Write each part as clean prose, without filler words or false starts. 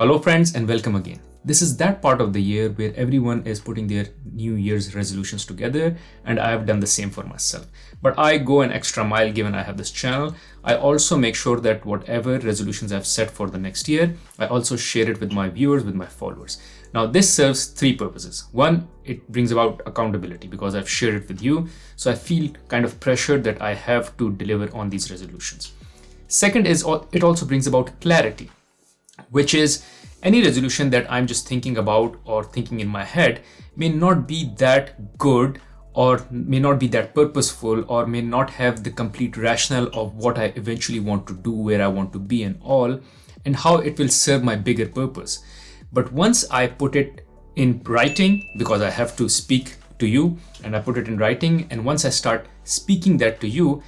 Hello friends and welcome again. This is that part of the year where everyone is putting their New Year's resolutions together, and I have done the same for myself. But I go an extra mile given I have this channel. I also make sure that whatever resolutions I've set for the next year, I also share it with my viewers, with my followers. Now this serves three purposes. One, it brings about accountability because I've shared it with you. So I feel kind of pressured that I have to deliver on these resolutions. Second is it also brings about clarity, which is any resolution that I'm just thinking about or thinking in my head may not be that good or may not be that purposeful or may not have the complete rationale of what I eventually want to do, where I want to be and all, and how it will serve my bigger purpose. But once I put it in writing, because I have to speak to you and I put it in writing, and once I start speaking that to you,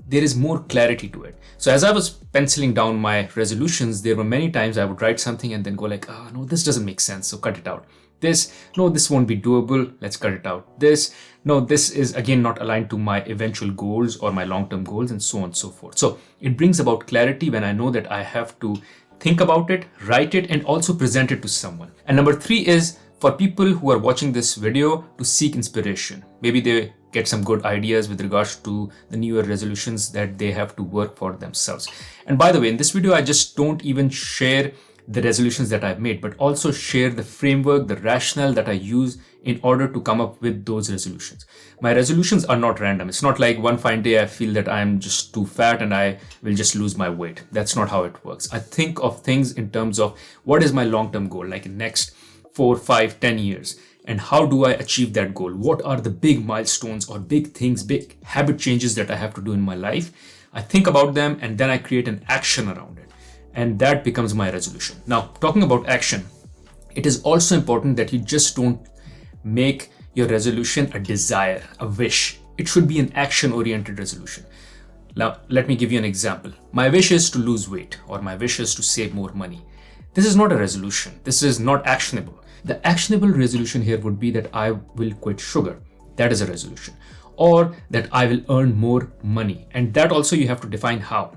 there is more clarity to it. So as I was penciling down my resolutions, there were many times I would write something and then go like, oh no, this doesn't make sense, so cut it out. This won't be doable, let's cut it out. This is again not aligned to my eventual goals or my long-term goals, and so on and so forth. So it brings about clarity when I know that I have to think about it, write it, and also present it to someone. And number three is for people who are watching this video to seek inspiration. Maybe they get some good ideas with regards to the New Year resolutions that they have to work for themselves. And by the way, in this video, I just don't even share the resolutions that I've made, but also share the framework, the rationale that I use in order to come up with those resolutions. My resolutions are not random. It's not like one fine day I feel that I'm just too fat and I will just lose my weight. That's not how it works. I think of things in terms of what is my long-term goal, like in next 4, 5, 10 years. And how do I achieve that goal? What are the big milestones or big things, big habit changes that I have to do in my life? I think about them and then I create an action around it. And that becomes my resolution. Now, talking about action, it is also important that you just don't make your resolution a desire, a wish. It should be an action-oriented resolution. Now, let me give you an example. My wish is to lose weight, or my wish is to save more money. This is not a resolution. This is not actionable. The actionable resolution here would be that I will quit sugar. That is a resolution. Or that I will earn more money. And that also you have to define how.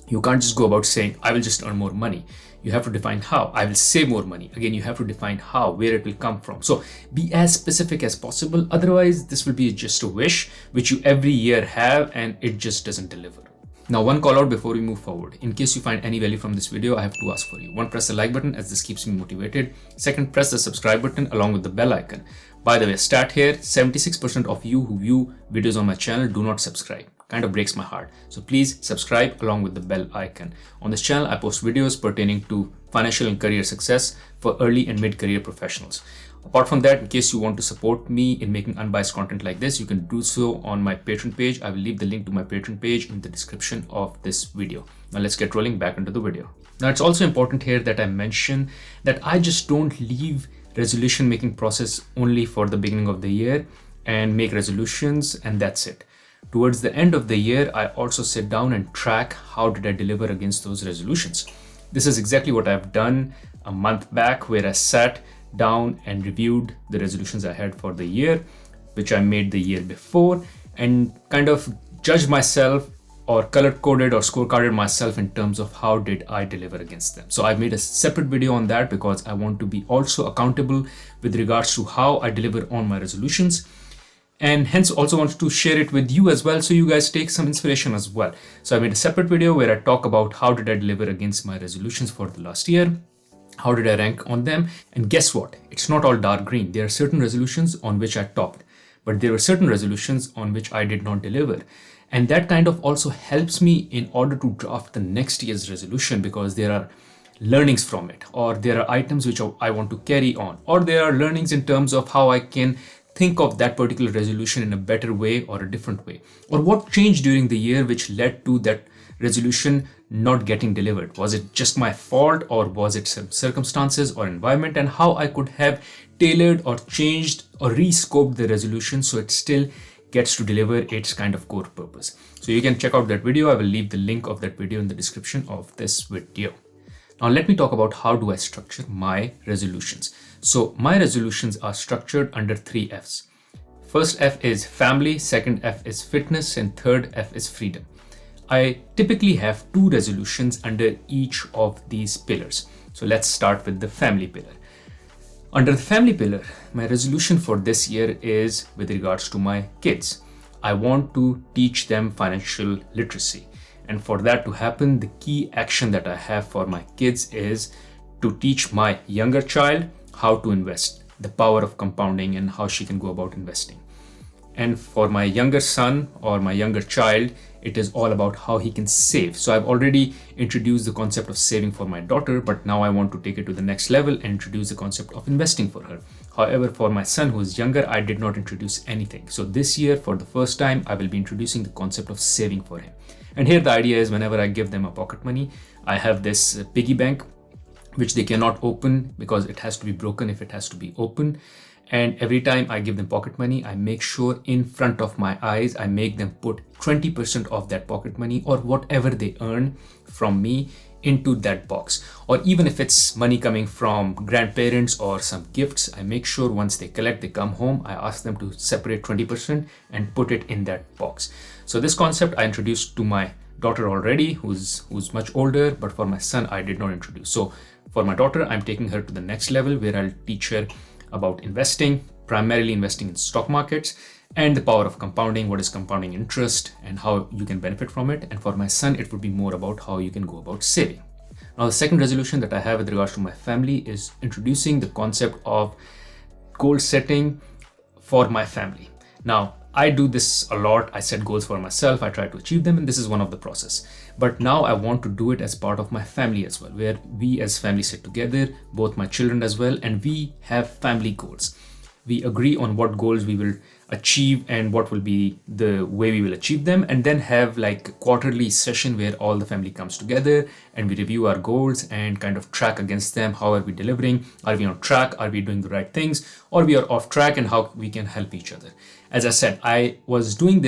You can't just go about saying, I will just earn more money. You have to define how. I will save more money. Again, you have to define how, where it will come from. So be as specific as possible. Otherwise, this will be just a wish, which you every year have and it just doesn't deliver. Now, one call out before we move forward. In case you find any value from this video, I have two asks for you. One, press the like button as this keeps me motivated. Second, press the subscribe button along with the bell icon. By the way, stat here, 76% of you who view videos on my channel do not subscribe. Kind of breaks my heart. So please subscribe along with the bell icon. On this channel, I post videos pertaining to financial and career success for early and mid-career professionals. Apart from that, in case you want to support me in making unbiased content like this, you can do so on my Patreon page. I will leave the link to my Patreon page in the description of this video. Now let's get rolling back into the video. Now it's also important here that I mention that I just don't leave resolution making process only for the beginning of the year and make resolutions and that's it. Towards the end of the year, I also sit down and track how did I deliver against those resolutions. This is exactly what I've done a month back, where I sat down and reviewed the resolutions I had for the year, which I made the year before, and kind of judged myself or color-coded or scorecarded myself in terms of how did I deliver against them. So I've made a separate video on that because I want to be also accountable with regards to how I deliver on my resolutions, and hence also wanted to share it with you as well so you guys take some inspiration as well. So I made a separate video where I talk about how did I deliver against my resolutions for the last year. How did I rank on them? And guess what? It's not all dark green. There are certain resolutions on which I topped, but there were certain resolutions on which I did not deliver. And that kind of also helps me in order to draft the next year's resolution, because there are learnings from it, or there are items which I want to carry on, or there are learnings in terms of how I can think of that particular resolution in a better way or a different way, or what changed during the year which led to that resolution not getting delivered. Was it just my fault, or was it some circumstances or environment, and how I could have tailored or changed or rescoped the resolution so it still gets to deliver its kind of core purpose. So you can check out that video. I will leave the link of that video in the description of this video. Now let me talk about how do I structure my resolutions. So my resolutions are structured under 3 F's. First F is family, second F is fitness, and third F is freedom. I typically have 2 resolutions under each of these pillars. So let's start with the family pillar. Under the family pillar, my resolution for this year is with regards to my kids. I want to teach them financial literacy. And for that to happen, the key action that I have for my kids is to teach my younger child how to invest, the power of compounding and how she can go about investing. And for my younger son or my younger child, it is all about how he can save. So I've already introduced the concept of saving for my daughter, but now I want to take it to the next level and introduce the concept of investing for her. However, for my son who is younger, I did not introduce anything. So this year, for the first time, I will be introducing the concept of saving for him. And here the idea is whenever I give them a pocket money, I have this piggy bank, which they cannot open because it has to be broken if it has to be open. And every time I give them pocket money, I make sure in front of my eyes, I make them put 20% of that pocket money or whatever they earn from me into that box. Or even if it's money coming from grandparents or some gifts, I make sure once they collect, they come home, I ask them to separate 20% and put it in that box. So this concept I introduced to my daughter already, who's much older, but for my son, I did not introduce. So for my daughter, I'm taking her to the next level where I'll teach her about investing, primarily investing in stock markets, and the power of compounding, what is compounding interest, and how you can benefit from it. And for my son, it would be more about how you can go about saving. Now, the second resolution that I have with regards to my family is introducing the concept of goal setting for my family. Now, I do this a lot. I set goals for myself. I try to achieve them, and this is one of the process. But now I want to do it as part of my family as well, where we as family sit together, both my children as well, and we have family goals. We agree on what goals we will achieve and what will be the way we will achieve them, and then have like a quarterly session where all the family comes together and we review our goals and kind of track against them. How are we delivering? Are we on track? Are we doing the right things? Or we are off track, and how we can help each other. As I said, I was doing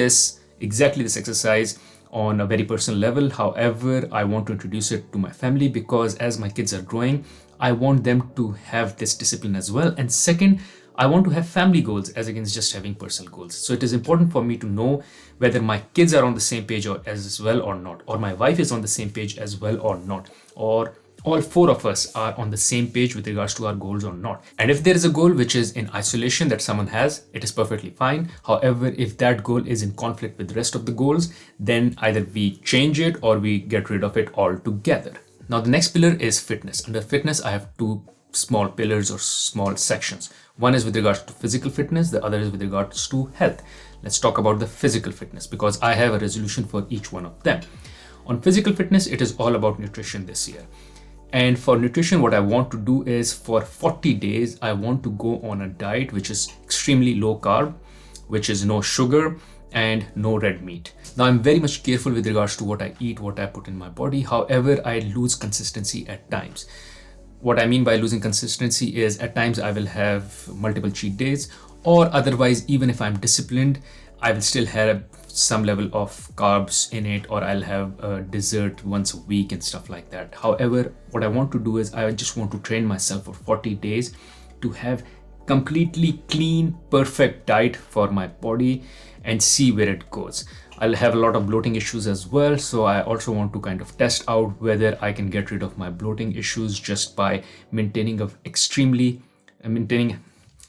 exactly this exercise on a very personal level. However, I want to introduce it to my family because as my kids are growing, I want them to have this discipline as well. And second, I want to have family goals as against just having personal goals. So it is important for me to know whether my kids are on the same page as well or not, or my wife is on the same page as well or not, or all four of us are on the same page with regards to our goals or not. And if there is a goal which is in isolation that someone has, it is perfectly fine. However, if that goal is in conflict with the rest of the goals, then either we change it or we get rid of it altogether. Now, the next pillar is fitness. Under fitness, I have two small pillars or small sections. One is with regards to physical fitness, the other is with regards to health. Let's talk about the physical fitness because I have a resolution for each one of them. On physical fitness, it is all about nutrition this year. And for nutrition, what I want to do is for 40 days, I want to go on a diet which is extremely low carb, which is no sugar and no red meat. Now, I'm very much careful with regards to what I eat, what I put in my body. However, I lose consistency at times. What I mean by losing consistency is at times I will have multiple cheat days, or otherwise, even if I'm disciplined, I will still have some level of carbs in it, or I'll have a dessert once a week and stuff like that. However, what I want to do is I just want to train myself for 40 days to have completely clean, perfect diet for my body and see where it goes. I'll have a lot of bloating issues as well. So I also want to kind of test out whether I can get rid of my bloating issues just by maintaining.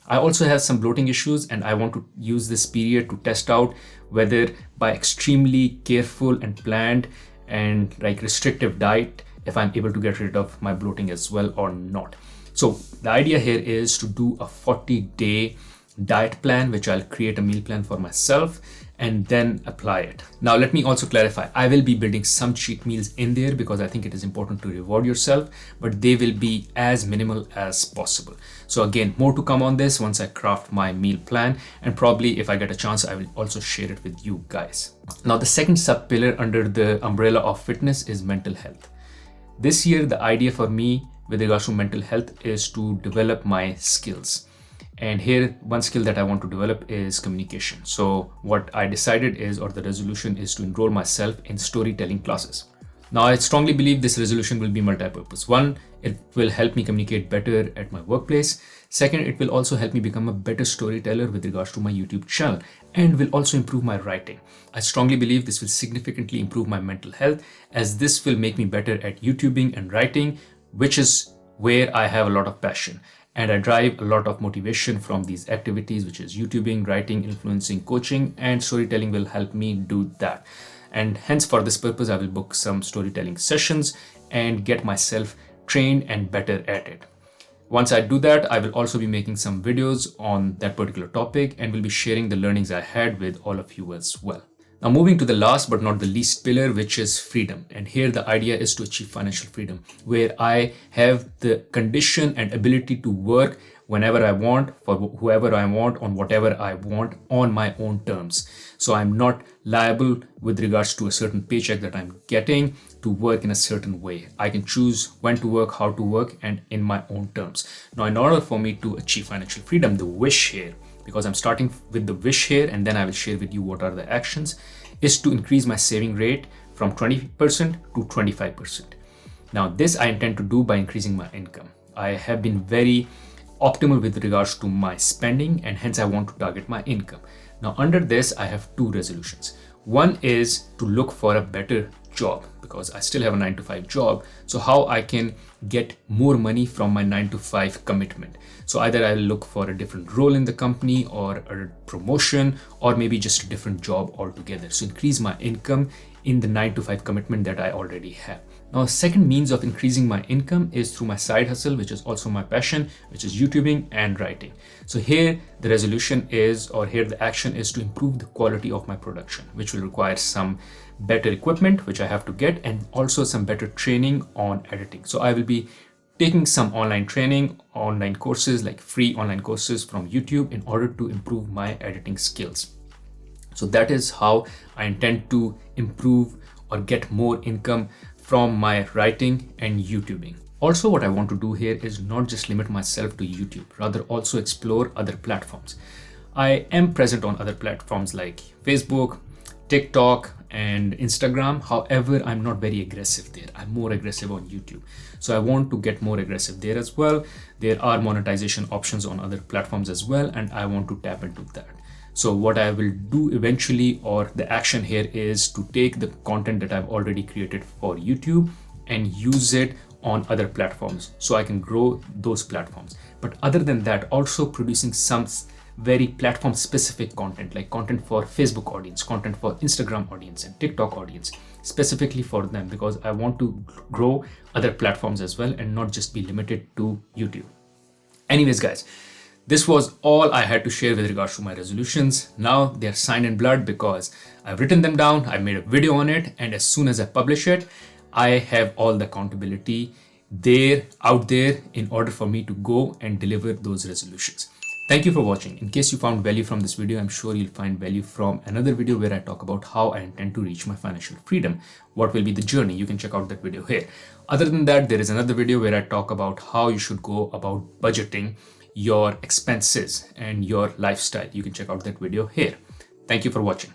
I also have some bloating issues, and I want to use this period to test out whether by extremely careful and planned and like restrictive diet, if I'm able to get rid of my bloating as well or not. So the idea here is to do a 40-day diet plan, which I'll create a meal plan for myself and then apply it. Now, let me also clarify, I will be building some cheat meals in there because I think it is important to reward yourself, but they will be as minimal as possible. So again, more to come on this once I craft my meal plan, and probably if I get a chance, I will also share it with you guys. Now, the second sub pillar under the umbrella of fitness is mental health. This year, the idea for me with regards to mental health is to develop my skills. And here, one skill that I want to develop is communication. So what I decided is, or the resolution is, to enroll myself in storytelling classes. Now, I strongly believe this resolution will be multi-purpose. One, it will help me communicate better at my workplace. Second, it will also help me become a better storyteller with regards to my YouTube channel, and will also improve my writing. I strongly believe this will significantly improve my mental health, as this will make me better at YouTubing and writing, which is where I have a lot of passion. And I derive a lot of motivation from these activities, which is YouTubing, writing, influencing, coaching, and storytelling will help me do that. And hence, for this purpose, I will book some storytelling sessions and get myself trained and better at it. Once I do that, I will also be making some videos on that particular topic and will be sharing the learnings I had with all of you as well. Now, moving to the last but not the least pillar, which is freedom. And here the idea is to achieve financial freedom, where I have the condition and ability to work whenever I want, for whoever I want, on whatever I want, on my own terms. So I'm not liable with regards to a certain paycheck that I'm getting to work in a certain way. I can choose when to work, how to work, and in my own terms. Now, in order for me to achieve financial freedom, the wish here, because I'm starting with the wish here and then I will share with you what are the actions, is to increase my saving rate from 20% to 25%. Now, this I intend to do by increasing my income. I have been very optimal with regards to my spending, and hence I want to target my income. Now, under this, I have two resolutions. One is to look for a better job, because I still have a 9-to-5 job. So how I can get more money from my 9-to-5 commitment. So either I'll look for a different role in the company or a promotion, or maybe just a different job altogether. So increase my income in the 9-to-5 commitment that I already have. Now, a second means of increasing my income is through my side hustle, which is also my passion, which is YouTubing and writing. So here the resolution is, or here the action is to improve the quality of my production, which will require some better equipment, which I have to get, and also some better training on editing. So I will be taking some online training, online courses, like free online courses from YouTube, in order to improve my editing skills. So that is how I intend to improve or get more income from my writing and YouTubing. Also, what I want to do here is not just limit myself to YouTube, rather also explore other platforms. I am present on other platforms like Facebook, TikTok, and Instagram. However, I'm not very aggressive there. I'm more aggressive on YouTube. So I want to get more aggressive there as well. There are monetization options on other platforms as well, and I want to tap into that. So what I will do eventually, or the action here, is to take the content that I've already created for YouTube and use it on other platforms so I can grow those platforms. But other than that, also producing some very platform specific content, like content for Facebook audience, content for Instagram audience, and TikTok audience, specifically for them, because I want to grow other platforms as well and not just be limited to YouTube. Anyways, guys, this was all I had to share with regards to my resolutions. Now they're signed in blood because I've written them down, I made a video on it, and as soon as I publish it, I have all the accountability out there in order for me to go and deliver those resolutions. Thank you for watching. In case you found value from this video, I'm sure you'll find value from another video where I talk about how I intend to reach my financial freedom. What will be the journey? You can check out that video here. Other than that, there is another video where I talk about how you should go about budgeting your expenses and your lifestyle. You can check out that video here. Thank you for watching.